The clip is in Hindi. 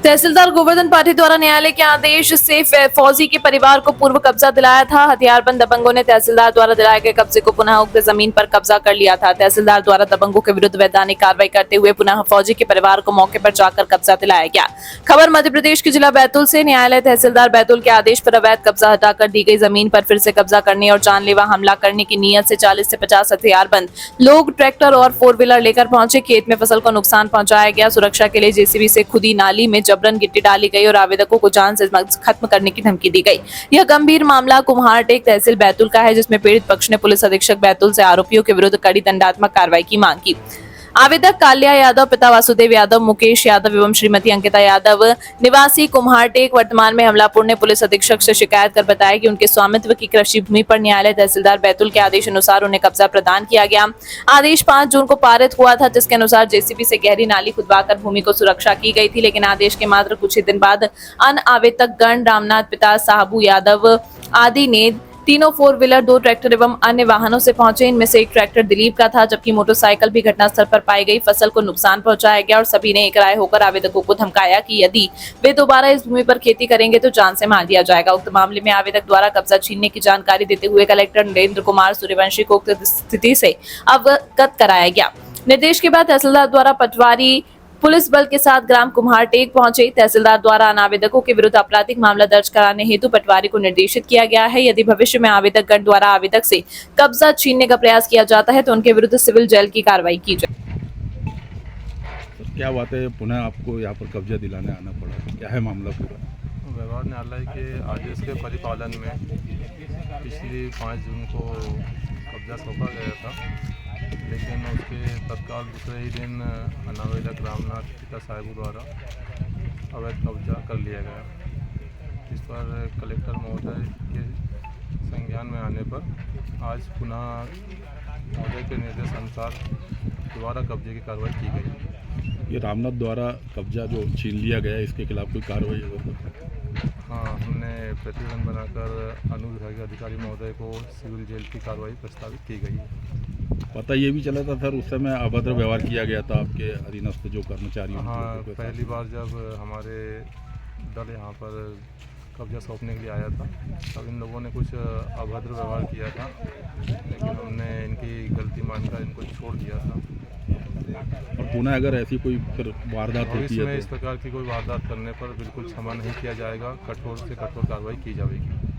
तहसीलदार गोवर्धन पाठी द्वारा न्यायालय के आदेश से फौजी के परिवार को पूर्व कब्जा दिलाया था। हथियारबंद दबंगों ने तहसीलदार द्वारा दिलाए गए कब्जे को पुनः उक्त जमीन पर कब्जा कर लिया था। तहसीलदार द्वारा दबंगों के विरुद्ध वैधानिक कार्रवाई करते हुए पुनः फौजी के परिवार को मौके पर जाकर कब्जा दिलाया गया। खबर मध्य प्रदेश के जिला बैतूल से। न्यायालय तहसीलदार बैतूल के आदेश पर अवैध कब्जा हटाकर दी गई जमीन पर फिर से कब्जा करने और जानलेवा हमला करने की नीयत से 40 से 50 हथियारबंद लोग ट्रैक्टर और 4 व्हीलर लेकर पहुंचे। खेत में फसल को नुकसान पहुंचाया गया। सुरक्षा के लिए जेसीबी से खुदी नाली में जबरन गिट्टी डाली गई और आवेदकों को जान से खत्म करने की धमकी दी गई। यह गंभीर मामला कुम्हारटेक तहसील बैतूल का है, जिसमें पीड़ित पक्ष ने पुलिस अधीक्षक बैतूल से आरोपियों के विरुद्ध कड़ी दंडात्मक कार्रवाई की मांग की। आवेदक काल्या यादव, पिता वासुदेव यादव, मुकेश यादव एवं श्रीमती अंकिता यादव निवासी कुम्हारटेक वर्तमान में हमलापुर ने पुलिस अधीक्षक से शिकायत कर बताया कि उनके स्वामित्व की कृषि भूमि पर न्यायालय तहसीलदार बैतूल के आदेश अनुसार उन्हें कब्जा प्रदान किया गया। आदेश 5 जून को पारित हुआ था, जिसके अनुसार जेसीबी से गहरी नाली खुदवाकर भूमि को सुरक्षा की गई थी। लेकिन आदेश के मात्र कुछ ही दिन बाद अन्य आवेदक गण रामनाथ, पिता साहबू यादव आदि ने तीनों 4 व्हीलर, 2 ट्रैक्टर एवं अन्य वाहनों से पहुंचे। इनमें से एक ट्रैक्टर दिलीप का था, जबकि मोटरसाइकिल भी घटनास्थल पर पाई गई। फसल को नुकसान पहुंचाया गया और सभी ने एक राय होकर आवेदकों को धमकाया कि यदि वे दोबारा इस भूमि पर खेती करेंगे तो जान से मार दिया जाएगा। उक्त मामले में आवेदक द्वारा कब्जा छीनने की जानकारी देते हुए कलेक्टर नरेंद्र कुमार सूर्यवंशी को उक्त स्थिति से अवगत कराया गया। निर्देश के बाद तहसीलदार द्वारा पटवारी पुलिस बल के साथ ग्राम कुम्हारटेक पहुंचे। तहसीलदार द्वारा आवेदकों के विरुद्ध आपराधिक मामला दर्ज कराने हेतु पटवारी को निर्देशित किया गया है। यदि भविष्य में आवेदक गण द्वारा आवेदक से कब्जा छीनने का प्रयास किया जाता है तो उनके विरुद्ध सिविल जेल की कार्रवाई की जाए। क्या बात है, पुनः आपको यहाँ पर कब्जा दिलाने आना पड़ा, क्या है मामला पूरा? व्यवहार न्यायालय के आदेश के परिपालन में पिछली 5 जून को कब्जा सौंपा गया था, लेकिन उसके तत्काल दूसरे ही दिन अनावेदक रामनाथ, पिता साहबू द्वारा अवैध कब्जा कर लिया गया। इस पर कलेक्टर महोदय के संज्ञान में आने पर आज पुनः महोदय के निर्देश अनुसार दोबारा कब्जे की कार्रवाई की गई। ये रामनाथ द्वारा कब्जा जो छीन लिया गया है, इसके खिलाफ कोई कार्रवाई है? हाँ, हमने प्रतिबंध बनाकर अनुविभागीय अधिकारी महोदय को सिविल जेल की कार्रवाई प्रस्तावित की गई है। पता ये भी चला था सर, उस समय अभद्र व्यवहार किया गया था आपके अधीनस्थ जो कर्मचारी? हाँ, पहली बार जब हमारे दल यहाँ पर कब्जा सौंपने के लिए आया था तब इन लोगों ने कुछ अभद्र व्यवहार किया था, लेकिन हमने इनकी गलती मानकर इनको छोड़ दिया था। और पुनः अगर ऐसी कोई फिर वारदात होती है तो इस प्रकार की कोई वारदात करने पर बिल्कुल क्षमा नहीं किया जाएगा, कठोर से कठोर कार्रवाई की जाएगी।